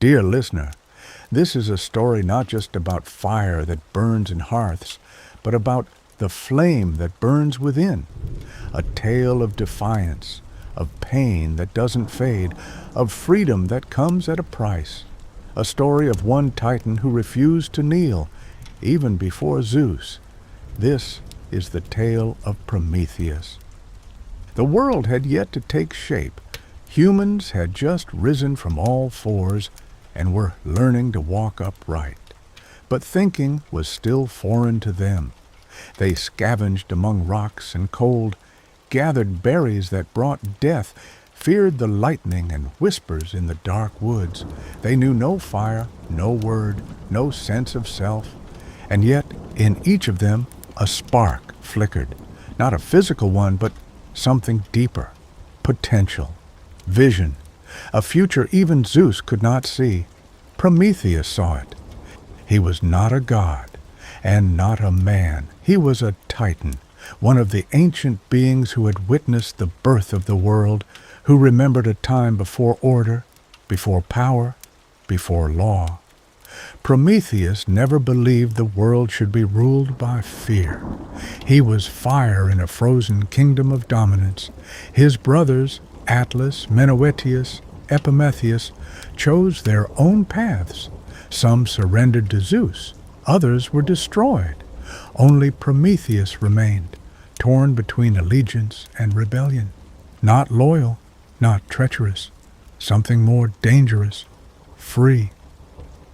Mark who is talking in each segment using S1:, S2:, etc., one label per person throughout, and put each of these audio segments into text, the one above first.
S1: Dear listener, this is a story not just about fire that burns in hearths, but about the flame that burns within. A tale of defiance, of pain that doesn't fade, of freedom that comes at a price. A story of one titan who refused to kneel, even before Zeus. This is the tale of Prometheus. The world had yet to take shape. Humans had just risen from all fours and were learning to walk upright. But thinking was still foreign to them. They scavenged among rocks and cold, gathered berries that brought death, feared the lightning and whispers in the dark woods. They knew no fire, no word, no sense of self, and yet in each of them a spark flickered, not a physical one, but something deeper, potential, vision, a future even Zeus could not see. Prometheus saw it. He was not a god and not a man. He was a titan, one of the ancient beings who had witnessed the birth of the world, who remembered a time before order, before power, before law. Prometheus never believed the world should be ruled by fear. He was fire in a frozen kingdom of dominance. His brothers, Atlas, Menœtius, Epimetheus, chose their own paths. Some surrendered to Zeus, others were destroyed. Only Prometheus remained, torn between allegiance and rebellion. Not loyal, not treacherous, something more dangerous, free.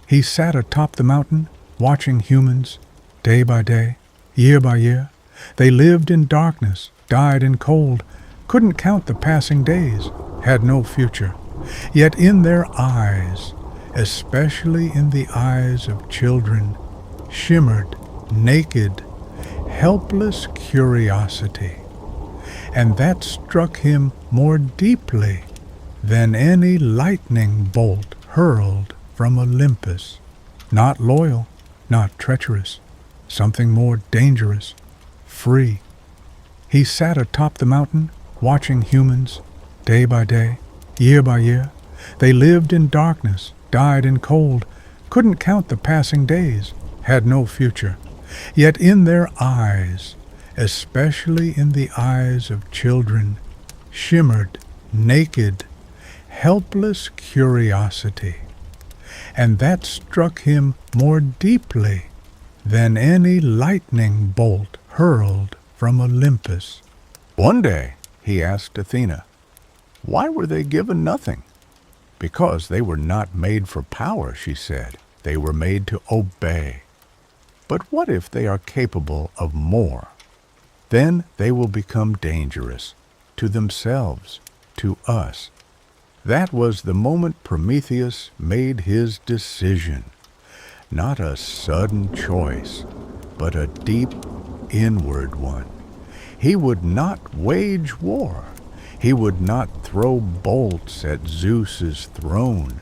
S1: He sat atop the mountain, watching humans, day by day, year by year. They lived in darkness, died in cold, couldn't count the passing days, had no future. Yet in their eyes, especially in the eyes of children, shimmered, naked, helpless curiosity. And that struck him more deeply than any lightning bolt hurled from Olympus. Not loyal, not treacherous, something more dangerous, free. He sat atop the mountain, watching humans, day by day, year by year. They lived in darkness, died in cold, couldn't count the passing days, had no future. Yet in their eyes, especially in the eyes of children, shimmered, naked, helpless curiosity. And that struck him more deeply than any lightning bolt hurled from Olympus. One day, he asked Athena, why were they given nothing? Because they were not made for power, she said. They were made to obey. But what if they are capable of more? Then they will become dangerous, to themselves, to us. That was the moment Prometheus made his decision. Not a sudden choice, but a deep, inward one. He would not wage war. He would not throw bolts at Zeus's throne.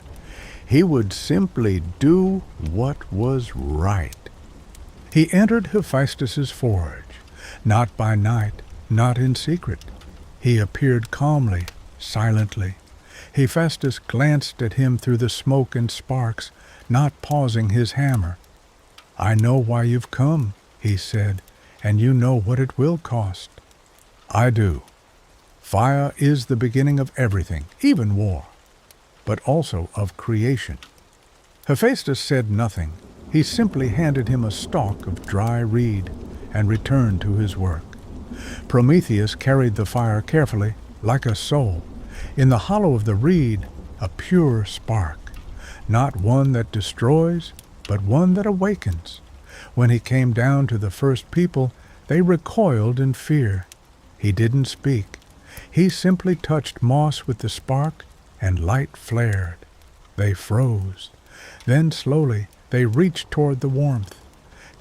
S1: He would simply do what was right. He entered Hephaestus's forge, not by night, not in secret. He appeared calmly, silently. Hephaestus glanced at him through the smoke and sparks, not pausing his hammer. I know why you've come, he said, and you know what it will cost. I do. Fire is the beginning of everything, even war, but also of creation. Hephaestus said nothing. He simply handed him a stalk of dry reed and returned to his work. Prometheus carried the fire carefully, like a soul. In the hollow of the reed, a pure spark, not one that destroys, but one that awakens. When he came down to the first people, they recoiled in fear. He didn't speak. He simply touched moss with the spark, and light flared. They froze. Then slowly they reached toward the warmth.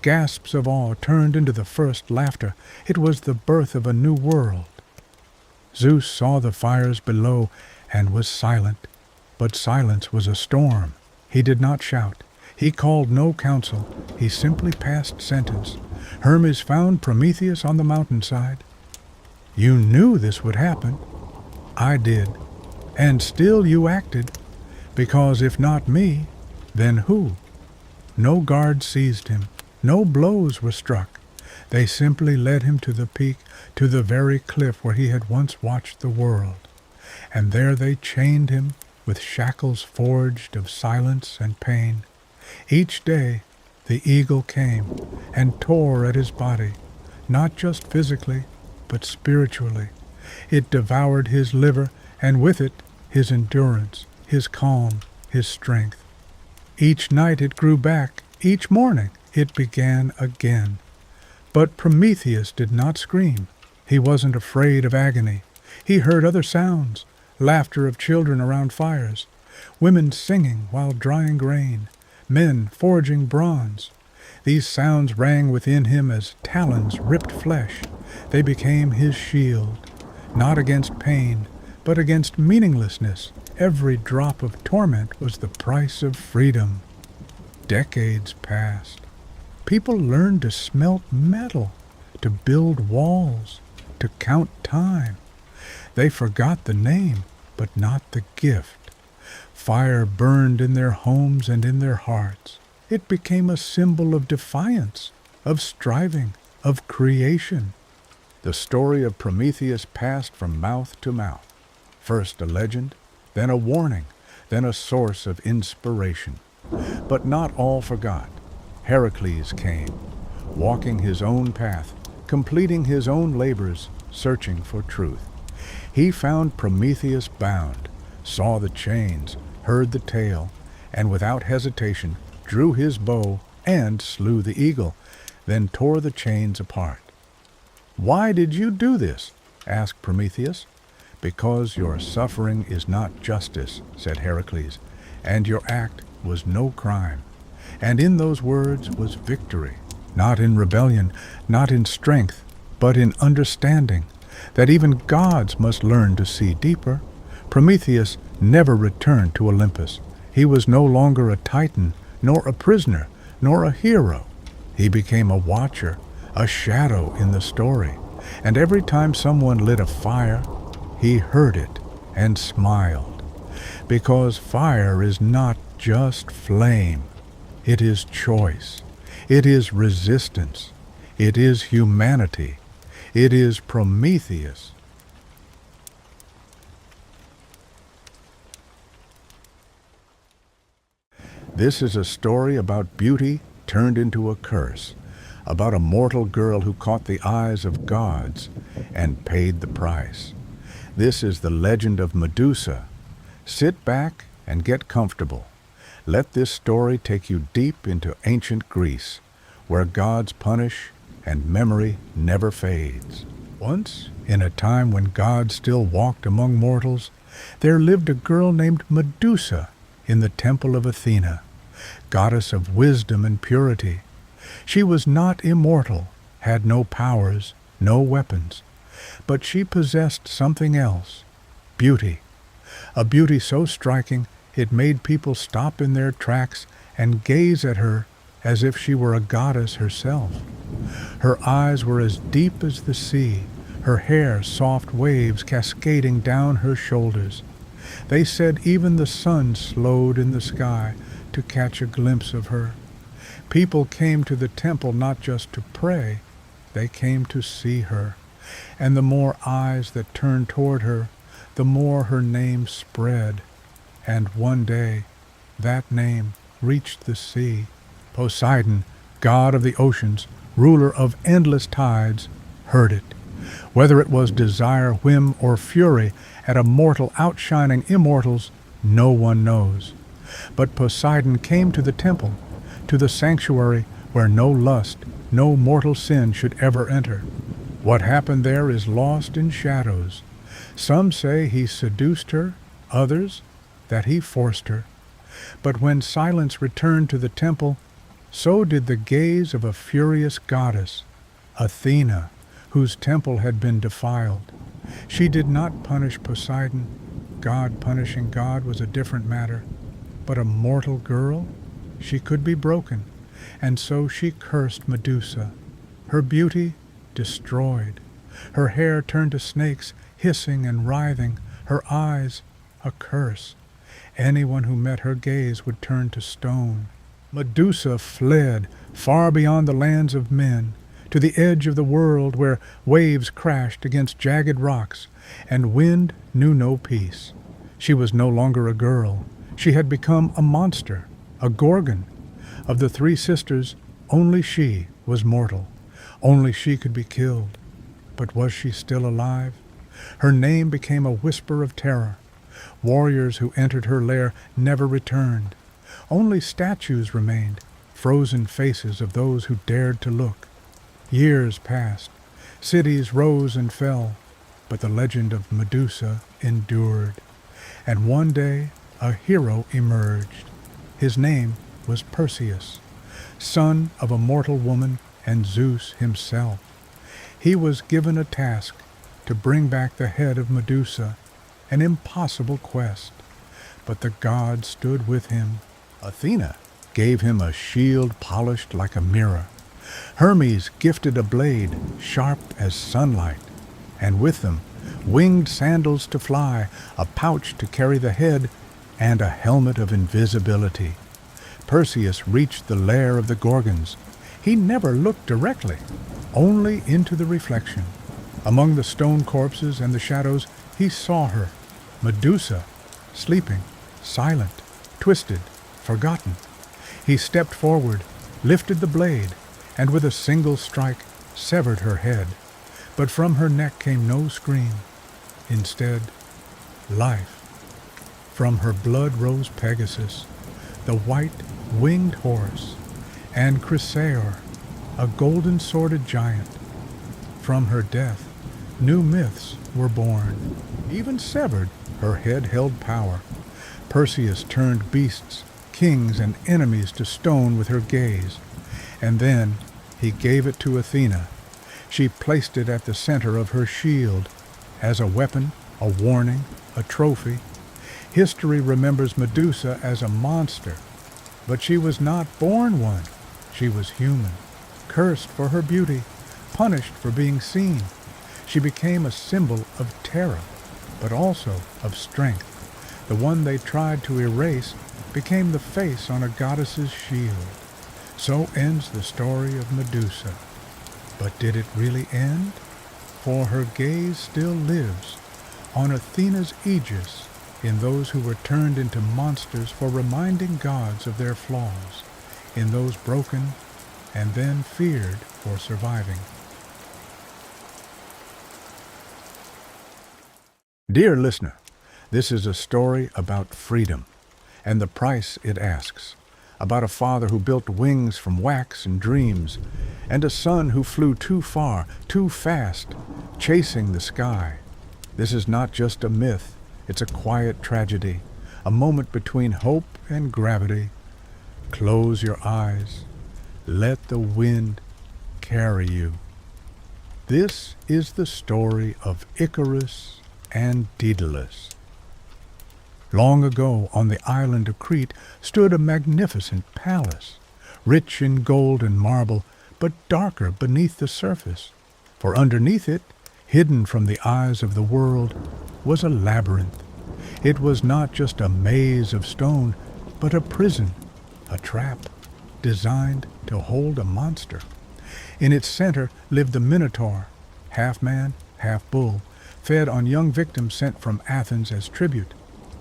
S1: Gasps of awe turned into the first laughter. It was the birth of a new world. Zeus saw the fires below and was silent, but silence was a storm. He did not shout. He called no counsel. He simply passed sentence. Hermes found Prometheus on the mountainside. You knew this would happen. I did. And still you acted. because if not me, then who? No guard seized him, no blows were struck. They simply led him to the peak, to the very cliff where he had once watched the world. And there they chained him with shackles forged of silence and pain. Each day the eagle came and tore at his body, not just physically, but spiritually. It devoured his liver, and with it his endurance, his calm, his strength. Each night it grew back, each morning it began again. But Prometheus did not scream. He wasn't afraid of agony. He heard other sounds, laughter of children around fires, women singing while drying grain, men forging bronze. These sounds rang within him as talons ripped flesh. They became his shield, not against pain, but against meaninglessness. Every drop of torment was the price of freedom. Decades passed. People learned to smelt metal, to build walls, to count time. They forgot the name, but not the gift. Fire burned in their homes and in their hearts. It became a symbol of defiance, of striving, of creation. The story of Prometheus passed from mouth to mouth. First a legend, then a warning, then a source of inspiration. But not all forgot. Heracles came, walking his own path, completing his own labors, searching for truth. He found Prometheus bound, saw the chains, heard the tale, and without hesitation drew his bow and slew the eagle, then tore the chains apart. "Why did you do this?" asked Prometheus. "Because your suffering is not justice," said Heracles, "and your act was no crime." And in those words was victory, not in rebellion, not in strength, but in understanding, that even gods must learn to see deeper. Prometheus never returned to Olympus. He was no longer a titan, nor a prisoner, nor a hero. He became a watcher, a shadow in the story, and every time someone lit a fire, he heard it and smiled. Because fire is not just flame. It is choice. It is resistance. It is humanity. It is Prometheus. This is a story about beauty turned into a curse, about a mortal girl who caught the eyes of gods and paid the price. This is the legend of Medusa. Sit back and get comfortable. Let this story take you deep into ancient Greece, where gods punish and memory never fades. Once, in a time when gods still walked among mortals, there lived a girl named Medusa in the temple of Athena, goddess of wisdom and purity. She was not immortal, had no powers, no weapons, but she possessed something else, beauty. A beauty so striking it made people stop in their tracks and gaze at her as if she were a goddess herself. Her eyes were as deep as the sea, her hair soft waves cascading down her shoulders. They said even the sun slowed in the sky to catch a glimpse of her. People came to the temple not just to pray, they came to see her. And the more eyes that turned toward her, the more her name spread. And one day, that name reached the sea. Poseidon, god of the oceans, ruler of endless tides, heard it. Whether it was desire, whim, or fury at a mortal outshining immortals, no one knows. But Poseidon came to the temple, to the sanctuary where no lust, no mortal sin should ever enter. What happened there is lost in shadows. Some say he seduced her, others that he forced her. But when silence returned to the temple, so did the gaze of a furious goddess, Athena, whose temple had been defiled. She did not punish Poseidon. God punishing God was a different matter. But a mortal girl? She could be broken, and so she cursed Medusa. Her beauty destroyed. Her hair turned to snakes, hissing and writhing, her eyes a curse. Anyone who met her gaze would turn to stone. Medusa fled far beyond the lands of men, to the edge of the world where waves crashed against jagged rocks, and wind knew no peace. She was no longer a girl. She had become a monster, a Gorgon. Of the three sisters, only she was mortal. Only she could be killed. But was she still alive? Her name became a whisper of terror. Warriors who entered her lair never returned. Only statues remained, frozen faces of those who dared to look. Years passed. Cities rose and fell, but the legend of Medusa endured. And one day, a hero emerged. His name was Perseus, son of a mortal woman and Zeus himself. He was given a task to bring back the head of Medusa, an impossible quest. But the gods stood with him. Athena gave him a shield polished like a mirror. Hermes gifted a blade sharp as sunlight, and with them winged sandals to fly, a pouch to carry the head, and a helmet of invisibility. Perseus reached the lair of the Gorgons. He never looked directly, only into the reflection. Among the stone corpses and the shadows, he saw her, Medusa, sleeping, silent, twisted, forgotten. He stepped forward, lifted the blade, and with a single strike severed her head. But from her neck came no scream. Instead, life. From her blood rose Pegasus, the white winged horse, and Chrysaor, a golden-sworded giant. From her death, new myths were born. Even severed, her head held power. Perseus turned beasts, kings, and enemies to stone with her gaze. And then he gave it to Athena. She placed it at the center of her shield, as a weapon, a warning, a trophy. History remembers Medusa as a monster, but she was not born one. She was human, cursed for her beauty, punished for being seen. She became a symbol of terror, but also of strength. The one they tried to erase became the face on a goddess's shield. So ends the story of Medusa. But did it really end? For her gaze still lives on Athena's aegis in those who were turned into monsters for reminding gods of their flaws, in those broken and then feared for surviving. Dear listener, this is a story about freedom and the price it asks, about a father who built wings from wax and dreams, and a son who flew too far, too fast, chasing the sky. This is not just a myth, it's a quiet tragedy, a moment between hope and gravity. Close your eyes, let the wind carry you. This is the story of Icarus and Daedalus. Long ago, on the island of Crete, stood a magnificent palace, rich in gold and marble, but darker beneath the surface. For underneath it, hidden from the eyes of the world, was a labyrinth. It was not just a maze of stone, but a prison, a trap, designed to hold a monster. In its center lived the Minotaur, half man, half bull, fed on young victims sent from Athens as tribute.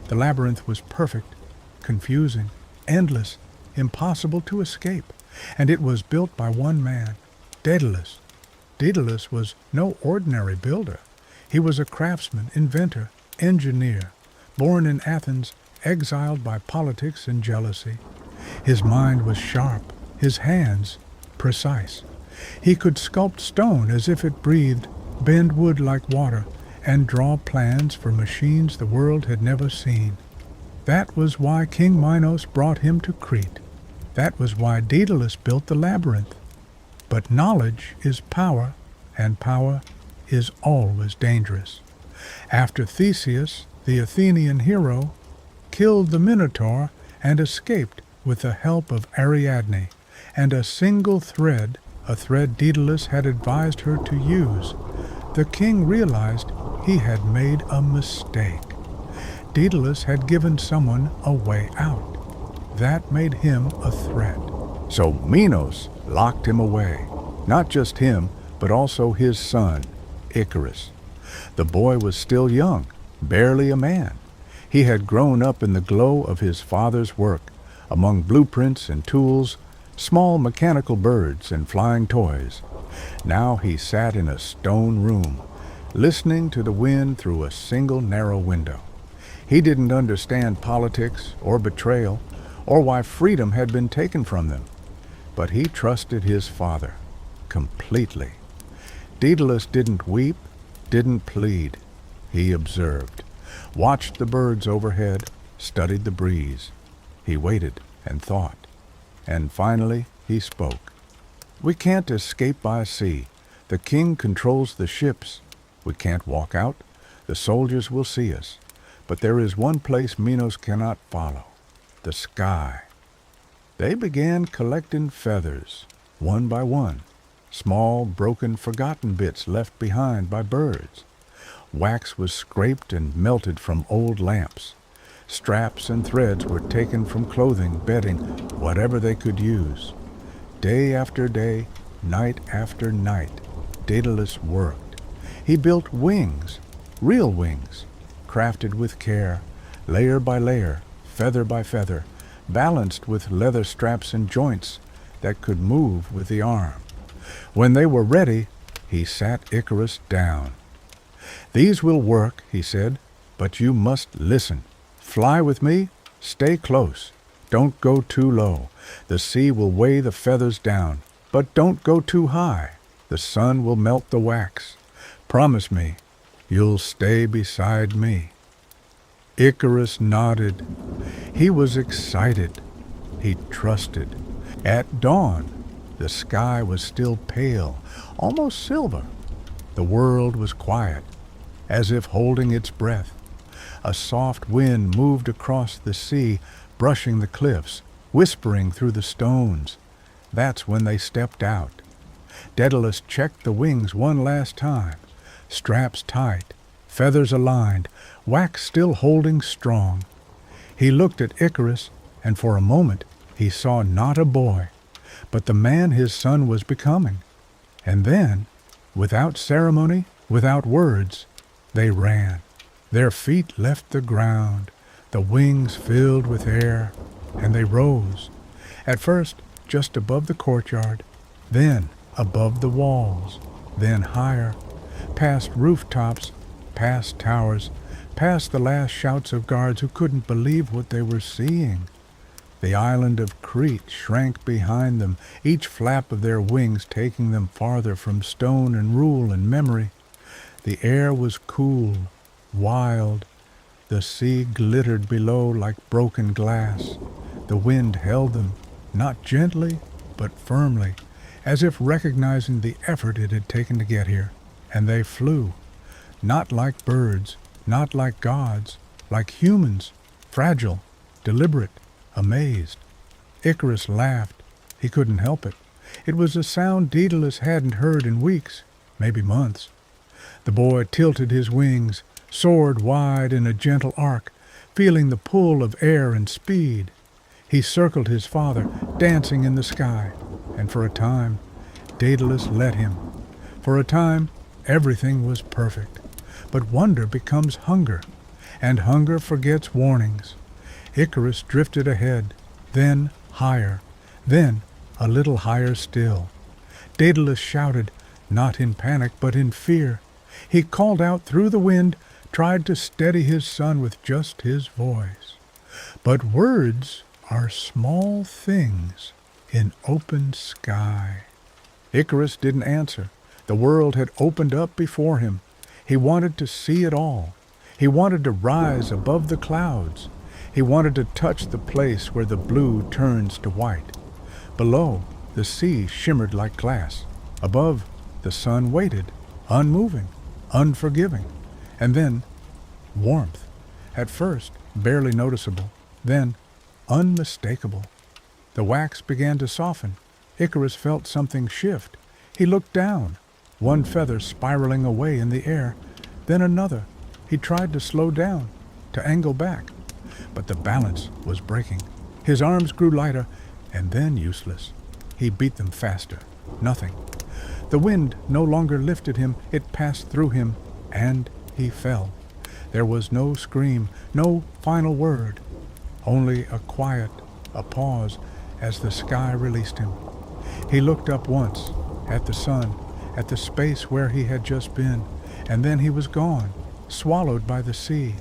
S1: The labyrinth was perfect, confusing, endless, impossible to escape, and it was built by one man, Daedalus. Daedalus was no ordinary builder. He was a craftsman, inventor, engineer, born in Athens, exiled by politics and jealousy. His mind was sharp, his hands precise. He could sculpt stone as if it breathed, bend wood like water, and draw plans for machines the world had never seen. That was why King Minos brought him to Crete. That was why Daedalus built the labyrinth. But knowledge is power, and power is always dangerous. After Theseus, the Athenian hero, killed the Minotaur and escaped with the help of Ariadne, and a single thread, a thread Daedalus had advised her to use, the king realized he had made a mistake. Daedalus had given someone a way out. That made him a threat. So Minos locked him away. Not just him, but also his son, Icarus. The boy was still young, barely a man. He had grown up in the glow of his father's work, among blueprints and tools, small mechanical birds and flying toys. Now he sat in a stone room, listening to the wind through a single narrow window. He didn't understand politics or betrayal or why freedom had been taken from them, but he trusted his father completely. Daedalus didn't weep, didn't plead. He observed, watched the birds overhead, studied the breeze. He waited and thought, and finally he spoke. "We can't escape by sea. The king controls the ships. We can't walk out. The soldiers will see us. But there is one place Minos cannot follow, the sky." They began collecting feathers, one by one, small, broken, forgotten bits left behind by birds. Wax was scraped and melted from old lamps. Straps and threads were taken from clothing, bedding, whatever they could use. Day after day, night after night, Daedalus worked. He built wings, real wings, crafted with care, layer by layer, feather by feather, balanced with leather straps and joints that could move with the arm. When they were ready, he sat Icarus down. "These will work," he said, "but you must listen. Fly with me, stay close. Don't go too low. The sea will weigh the feathers down, but don't go too high. The sun will melt the wax. Promise me, you'll stay beside me." Icarus nodded. He was excited. He trusted. At dawn, the sky was still pale, almost silver. The world was quiet, as if holding its breath. A soft wind moved across the sea, brushing the cliffs, whispering through the stones. That's when they stepped out. Daedalus checked the wings one last time. Straps tight, feathers aligned, wax still holding strong. He looked at Icarus, and for a moment he saw not a boy, but the man his son was becoming. And then, without ceremony, without words, they ran. Their feet left the ground, the wings filled with air, and they rose. At first, just above the courtyard, then above the walls, then higher, past rooftops, past towers, past the last shouts of guards who couldn't believe what they were seeing. The island of Crete shrank behind them, each flap of their wings taking them farther from stone and rule and memory. The air was cool, wild. The sea glittered below like broken glass. The wind held them, not gently, but firmly, as if recognizing the effort it had taken to get here. And they flew, not like birds, not like gods, like humans, fragile, deliberate, amazed. Icarus laughed. He couldn't help it. It was a sound Daedalus hadn't heard in weeks, maybe months. The boy tilted his wings, soared wide in a gentle arc, feeling the pull of air and speed. He circled his father, dancing in the sky, and for a time, Daedalus let him. For a time, everything was perfect. But wonder becomes hunger, and hunger forgets warnings. Icarus drifted ahead, then higher, then a little higher still. Daedalus shouted, not in panic but in fear. He called out through the wind, tried to steady his son with just his voice. But words are small things in open sky. Icarus didn't answer. The world had opened up before him. He wanted to see it all. He wanted to rise above the clouds. He wanted to touch the place where the blue turns to white. Below, the sea shimmered like glass. Above, the sun waited, unmoving, unforgiving. And then, warmth. At first, barely noticeable. Then, unmistakable. The wax began to soften. Icarus felt something shift. He looked down, one feather spiraling away in the air, then another. He tried to slow down, to angle back, but the balance was breaking. His arms grew lighter and then useless. He beat them faster. Nothing. The wind no longer lifted him, it passed through him, and he fell. There was no scream, no final word, only a quiet, a pause as the sky released him. He looked up once, at the sun, at the space where he had just been, and then he was gone, swallowed by the sea.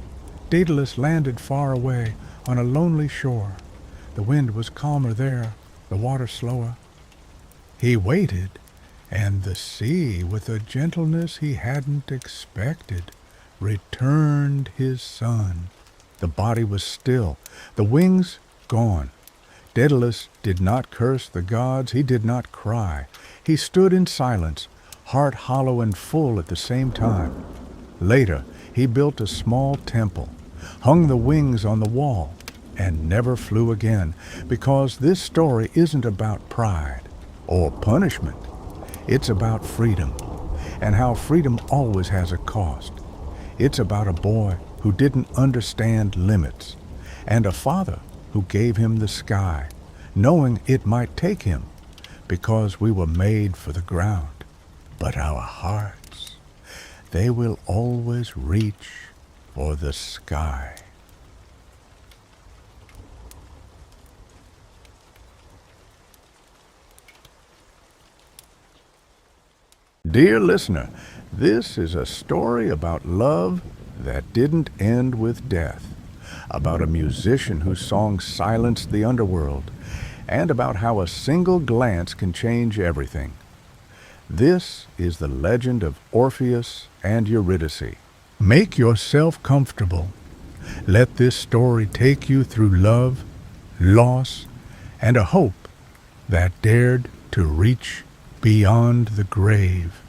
S1: Daedalus landed far away on a lonely shore. The wind was calmer there, the water slower. He waited, and the sea, with a gentleness he hadn't expected, returned his son. The body was still, the wings gone. Daedalus did not curse the gods, he did not cry. He stood in silence, heart hollow and full at the same time. Later, he built a small temple, hung the wings on the wall, and never flew again, because this story isn't about pride or punishment. It's about freedom, and how freedom always has a cost. It's about a boy who didn't understand limits, and a father who gave him the sky, knowing it might take him, because we were made for the ground. But our hearts, they will always reach for the sky. Dear listener, this is a story about love that didn't end with death, about a musician whose song silenced the underworld, and about how a single glance can change everything. This is the legend of Orpheus and Eurydice. Make yourself comfortable. Let this story take you through love, loss, and a hope that dared to reach beyond the grave.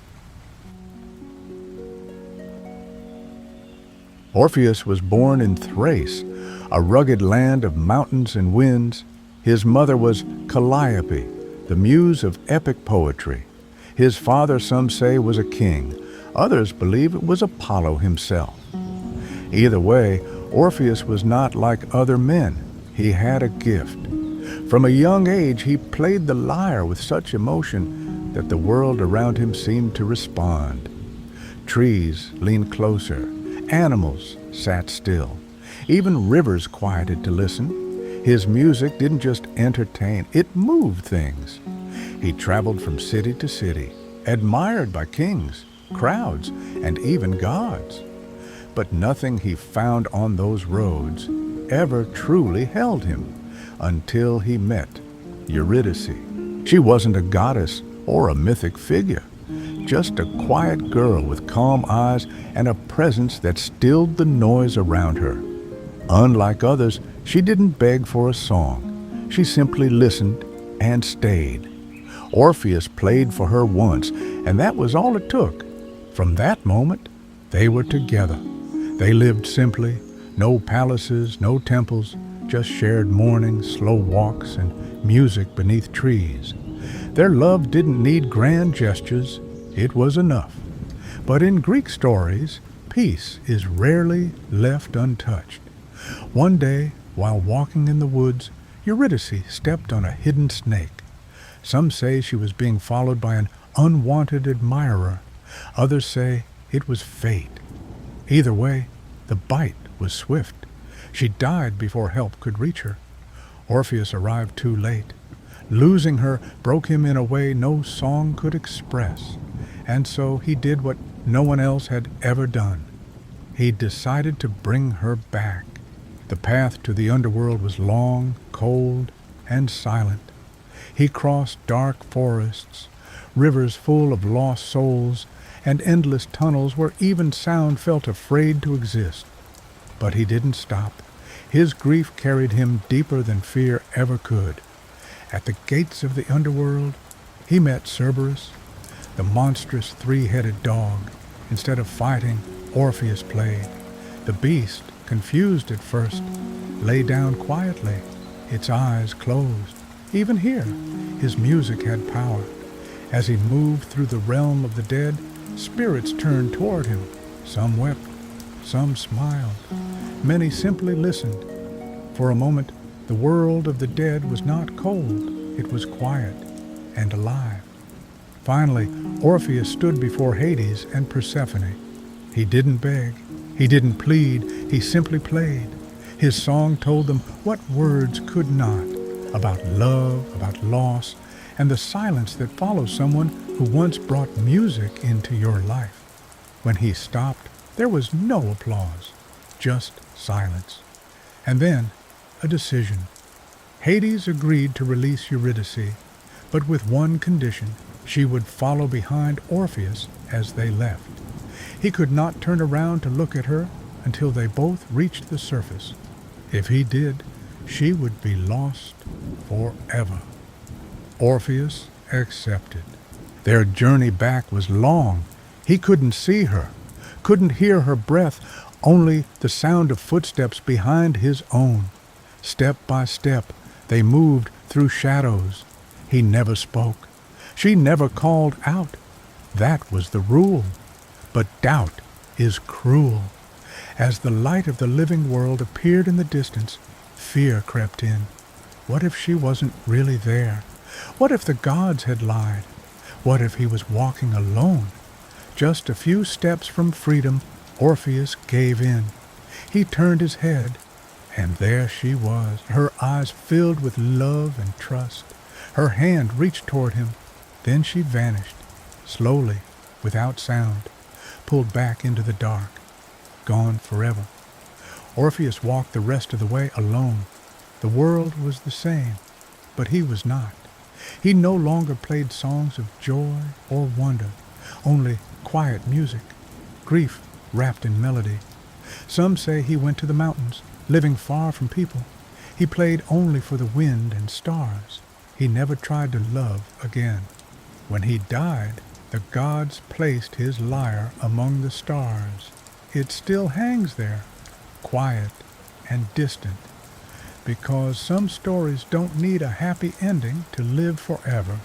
S1: Orpheus was born in Thrace, a rugged land of mountains and winds. His mother was Calliope, the muse of epic poetry. His father, some say, was a king. Others believe it was Apollo himself. Either way, Orpheus was not like other men. He had a gift. From a young age, he played the lyre with such emotion that the world around him seemed to respond. Trees leaned closer. Animals sat still. Even rivers quieted to listen. His music didn't just entertain, it moved things. He traveled from city to city, admired by kings, crowds, and even gods. But nothing he found on those roads ever truly held him until he met Eurydice. She wasn't a goddess or a mythic figure, just a quiet girl with calm eyes and a presence that stilled the noise around her. Unlike others, she didn't beg for a song. She simply listened and stayed. Orpheus played for her once, and that was all it took. From that moment, they were together. They lived simply, no palaces, no temples, just shared mornings, slow walks, and music beneath trees. Their love didn't need grand gestures. It was enough. But in Greek stories, peace is rarely left untouched. One day, while walking in the woods, Eurydice stepped on a hidden snake. Some say she was being followed by an unwanted admirer. Others say it was fate. Either way, the bite was swift. She died before help could reach her. Orpheus arrived too late. Losing her broke him in a way no song could express. And so he did what no one else had ever done. He decided to bring her back. The path to the underworld was long, cold, and silent. He crossed dark forests, rivers full of lost souls, and endless tunnels where even sound felt afraid to exist. But he didn't stop. His grief carried him deeper than fear ever could. At the gates of the underworld, he met Cerberus, the monstrous three-headed dog. Instead of fighting, Orpheus played. The beast, confused at first, lay down quietly, its eyes closed. Even here, his music had power. As he moved through the realm of the dead, spirits turned toward him. Some wept, Some smiled. Many simply listened. For a moment, the world of the dead was not cold. It was quiet and alive. Finally, Orpheus stood before Hades and Persephone. He didn't beg. He didn't plead. He simply played. His song told them what words could not, about love, about loss, and the silence that follows someone who once brought music into your life. When he stopped, there was no applause, just silence. And then, a decision. Hades agreed to release Eurydice, but with one condition: she would follow behind Orpheus as they left. He could not turn around to look at her until they both reached the surface. If he did, she would be lost forever. Orpheus accepted. Their journey back was long. He couldn't see her, couldn't hear her breath, only the sound of footsteps behind his own. Step by step, they moved through shadows. He never spoke. She never called out. That was the rule. But doubt is cruel. As the light of the living world appeared in the distance, fear crept in. What if she wasn't really there? What if the gods had lied? What if he was walking alone? Just a few steps from freedom, Orpheus gave in. He turned his head, and there she was, her eyes filled with love and trust. Her hand reached toward him. Then she vanished, slowly, without sound, pulled back into the dark, gone forever. Orpheus walked the rest of the way alone. The world was the same, but he was not. He no longer played songs of joy or wonder, only quiet music, grief wrapped in melody. Some say he went to the mountains, living far from people. He played only for the wind and stars. He never tried to love again. When he died, the gods placed his lyre among the stars. It still hangs there, quiet and distant, because some stories don't need a happy ending to live forever.